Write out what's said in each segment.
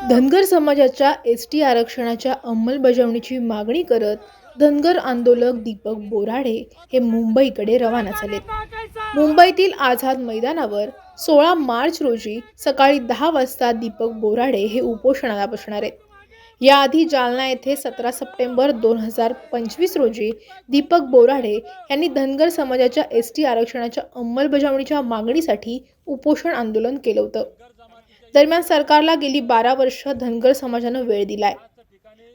धनगर समाजाच्या एसटी आरक्षणाच्या अंमलबजावणीची मागणी करत धनगर आंदोलक दीपक बोराडे हे मुंबईकडे रवाना झालेत। मुंबईतील आझाद मैदानावर 16 मार्च रोजी सकाळी 10 वाजता दीपक बोराडे हे उपोषणाला बसणार आहेत। याआधी जालना येथे 17 सप्टेंबर 2025 रोजी दीपक बोराडे यांनी धनगर समाजाच्या एसटी आरक्षणाच्या अंमलबजावणीच्या मागणीसाठी उपोषण आंदोलन केलं होतं। दरम्यान सरकारला गेली 12 वर्ष धनगर समाजानं वेळ दिलाय।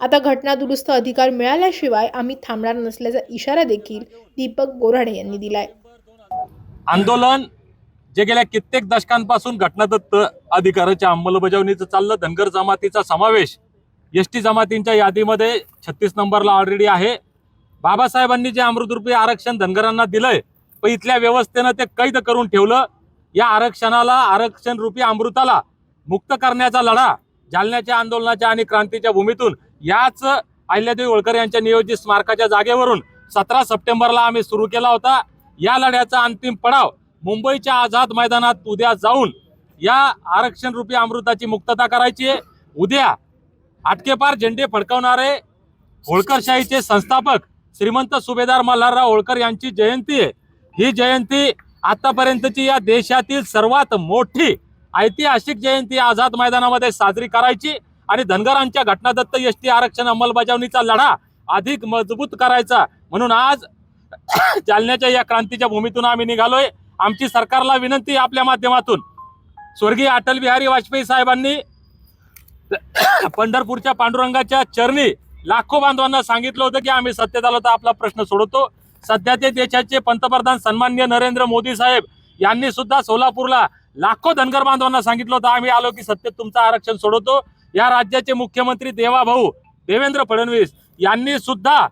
आता घटना दुरुस्त अधिकार मिळाल्याशिवाय आम्ही थांबणार नसल्याचा इशारा देखील दीपक बोराडे यांनी दिलाय। आंदोलन जे गेल्या कित्येक दशकांपासून घटनादत्त अधिकाराच्या अंमलबजावणीचं चाललं, धनगर जमातीचा समावेश एसटी जमातींच्या यादीमध्ये 36 नंबरला ऑलरेडी आहे। बाबासाहेबांनी जे अमृतरूपी आरक्षण धनगरांना दिलंय, पण इथल्या व्यवस्थेनं ते कैद करून ठेवलं। या आरक्षणाला, आरक्षण रूपी अमृताला मुक्त करण्याचा लढा जालन्याच्या आंदोलनाच्या आणि क्रांतीच्या भूमीतून याच अहिल्यादेवी होळकर यांच्या नियोजित स्मारकाच्या जागेवरून 17 सप्टेंबरला आम्ही सुरू केला होता। या लढ्याचा अंतिम पडाव मुंबईच्या आझाद मैदानात उद्या जाऊन या आरक्षण रूपी अमृताची मुक्तता करायची आहे। उद्या आटकेपार झेंडे फडकवणारे होळकरशाहीचे संस्थापक श्रीमंत सुभेदार मल्हारराव होळकर यांची जयंती आहे। ही जयंती आतापर्यंतची या देशातील सर्वात मोठी ऐतिहासिक जयंती आझाद मैदानामध्ये साजरी करायची आणि धनगरांच्या घटनादत्त एसटी आरक्षण अंमलबजावणीचा लढा अधिक मजबूत करायचा म्हणून आज जालन्याच्या या क्रांतीच्या भूमीतून आम्ही निघालोय। आमची सरकारला विनंती आपल्या माध्यमातून, स्वर्गीय अटल बिहारी वाजपेयी साहेबांनी पंढरपूरच्या पांडुरंगाच्या चरणी लाखो बांधवांना सांगितलं होतं की आम्ही सत्तेत आलो तर आपला प्रश्न सोडवतो। सध्या ते देशाचे पंतप्रधान सन्माननीय नरेंद्र मोदी साहेब यांनी सुद्धा सोलापूरला लाखो धनगर बांधवांना सांगितलं होतं आम्ही आलो की सत्तेत तुमचं आरक्षण सोडवतो। या राज्याचे मुख्यमंत्री देवाभाऊ देवेंद्र फडणवीस यांनी सुद्धा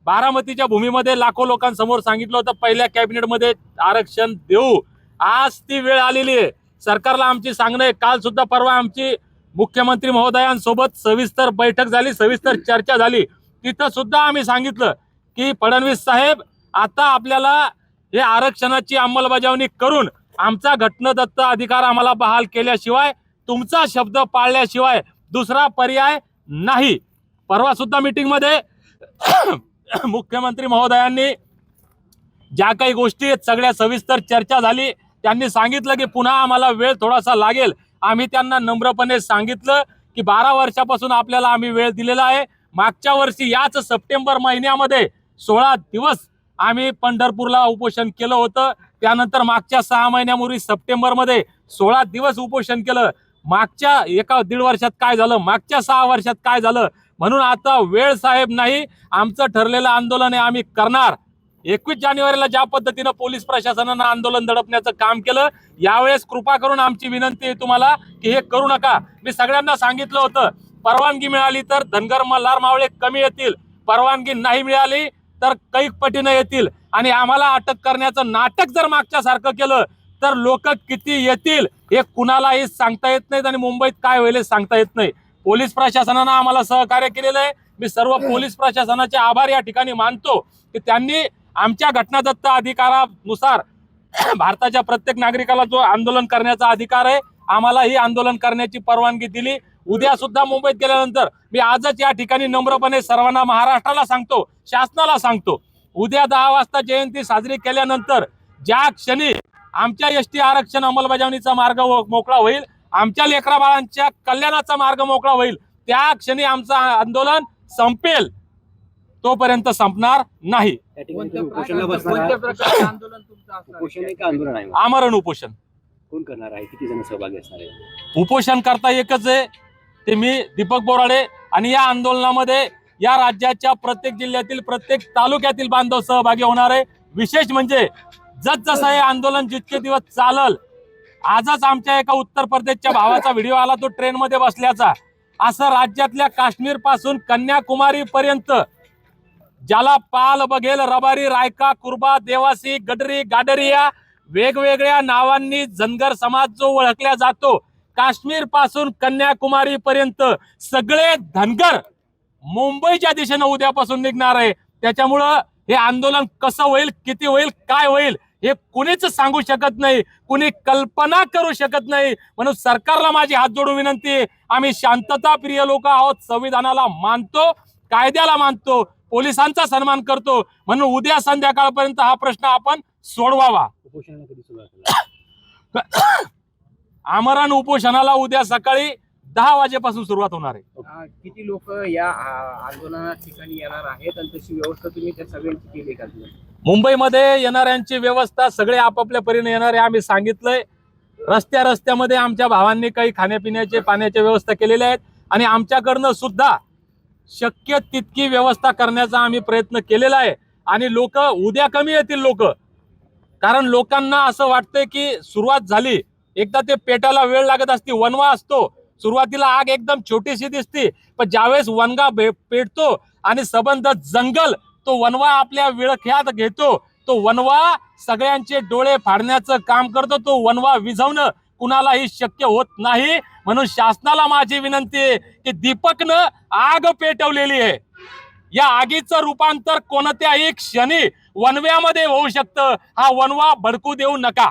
बारामतीच्या भूमीमध्ये लाखो लोकांसमोर सांगितलं होतं पहिल्या कॅबिनेटमध्ये आरक्षण देऊ। आज ती वेळ आलेली आहे। सरकारला आमची सांगणं आहे, काल सुद्धा परवा आमची मुख्यमंत्री महोदयांसोबत सविस्तर बैठक झाली, सविस्तर चर्चा झाली। तिथं सुद्धा आम्ही सांगितलं की फडणवीस साहेब, आता आपल्याला हे आरक्षणाची अंमलबजावणी करून आमचा घटनादत्त अधिकार आम्हाला बहाल केल्याशिवाय, तुमचा शब्द पाळल्याशिवाय दुसरा पर्याय नाही। परवा सुद्धा मीटिंगमध्ये मुख्यमंत्री महोदयांनी ज्या काही गोष्टी आहेत सगळ्या सविस्तर चर्चा झाली। त्यांनी सांगितलं की पुन्हा आम्हाला वेळ थोडासा लागेल। आम्ही त्यांना नम्रपणे सांगितलं की 12 वर्षापासून आपल्याला आम्ही वेळ दिलेला आहे। मागच्या वर्षी याच सप्टेंबर महिन्यामध्ये 16 दिवस आम्ही पंढरपूरला उपोषण केलं होतं। त्यानंतर मागच्या 6 महिन्यापूर्वी सप्टेंबरमध्ये 16 दिवस उपोषण केलं। मागच्या 1.5 वर्षात काय झालं, मागच्या 6 वर्षात काय झालं, म्हणून आता वेळ साहेब नाही, आमचं ठरलेलं आंदोलन आहे, आम्ही करणार। 21 जानेवारीला ज्या पद्धतीनं पोलीस प्रशासनानं आंदोलन दडपण्याचं काम केलं, यावेळेस कृपा करून आमची विनंती आहे तुम्हाला की हे करू नका। मी सगळ्यांना सांगितलं होतं, परवानगी मिळाली तर धनगर मल्हार मावळे कमी येतील, परवानगी नाही मिळाली तर कैक पटीनं येतील आणि आम्हाला अटक करण्याचं नाटक जर मागच्या सारखं केलं तर लोक किती येतील हे कुणालाही सांगता येत नाहीत आणि मुंबईत काय होईल सांगता येत नाही। पोलीस प्रशासनानं आम्हाला सहकार्य केलेलं आहे। मी सर्व पोलीस प्रशासनाचे आभार या ठिकाणी मानतो की त्यांनी आमच्या घटनादत्त अधिकारानुसार भारताच्या प्रत्येक नागरिकाला जो आंदोलन करण्याचा अधिकार आहे, आम्हाला ही आंदोलन करण्याची परवानगी दिली। उद्या सुद्धा मुंबईत गेल्यानंतर मी आजच या ठिकाणी नम्रपणे सर्वांना, महाराष्ट्राला सांगतो, शासनाला सांगतो, उद्या 10 वाजता जयंती साजरी केल्यानंतर ज्या क्षणी आमच्या एसटी आरक्षण अंमलबजावणीचा मार्ग मोकळा होईल, आमच्या लेकरा बाळांच्या कल्याणाचा मार्ग मोकळा होईल, त्या क्षणी आमचं आंदोलन संपेल, तोपर्यंत संपणार नाही। आमरण उपोषण कोण करणार आहे, किती जण सहभागी असणार आहे? उपोषण करता एकच आहे, ते मी दीपक बोराडे, आणि या आंदोलनामध्ये या राज्याच्या प्रत्येक जिल्ह्यातील, प्रत्येक तालुक्यातील बांधव सहभागी होणार आहे। विशेष म्हणजे जसं हे आंदोलन जितके दिवस चालल, आजच आमच्या एका उत्तर प्रदेशच्या भावाचा व्हिडिओ आला, तो ट्रेनमध्ये बसल्याचा, असं राज्यातल्या काश्मीर पासून कन्याकुमारी पर्यंत ज्याला पाल बघेल, रबारी, रायका, कुर्बा, देवासी, गडरी, गाडरिया वेगवेगळ्या नावांनी धनगर समाज जो ओळखला जातो, काश्मीर पासून कन्याकुमारी पर्यंत सगळे धनगर मुंबईच्या दिशेने उद्यापासून निघणार आहे। त्याच्यामुळं हे आंदोलन कसं होईल, किती होईल, काय होईल हे कुणीच सांगू शकत नाही, कुणी कल्पना करू शकत नाही. म्हणून सरकारला माझी हात जोडून विनंती आहे, आम्ही शांतता प्रिय लोक आहोत, संविधानाला मानतो, कायद्याला मानतो, पोलिसांचा सन्मान करतो. म्हणून उद्या संध्याकाळपर्यंत हा प्रश्न आपण सोडवावा. उपोषणाला कधी सुरुवात होणार? आमरण उपोषणाला उद्या सकाळी 10 वाजेपासून सुरुवात होणार आहे. किती लोक या आंदोलना ठिकाणी येणार आहेत आणि तशी व्यवस्था तुम्ही त्या सगळ्यांची केली का? मुंबईमध्ये येणाऱ्यांची व्यवस्था सगळे आपापल्या परीने येणारे आम्ही सांगितलंय. रस्त्यामध्ये आमच्या भावांनी काही खाण्यापिण्याचे पाण्याच्या व्यवस्था केलेल्या आहेत आणि आमच्याकडनं सुद्धा शक्य तितकी व्यवस्था करण्याचा आम्ही प्रयत्न केलेला आहे. आणि लोक उद्या कमी येतील लोक, कारण लोकांना असं वाटतंय की सुरुवात झाली, एकदा ते पेटायला वेळ लागत असते. वनवा असतो, सुरुवातीला आग एकदम छोटीशी दिसते, पण ज्यावेळेस वनगा पेटतो आणि सबंध जंगल तो वनवा आपल्या विळख्यात घेतो, तो वनवा सगळ्यांचे डोळे फाडण्याचं काम करतो. तो वनवा विझवणं कुणालाही शक्य होत नाही. म्हणून शासनाला माझी विनंती आहे की दीपकनं आग पेटवलेली आहे, या आगीचं रूपांतर कोणत्याही क्षणी वनव्यामध्ये होऊ शकतं. हा वनवा भडकू देऊ नका.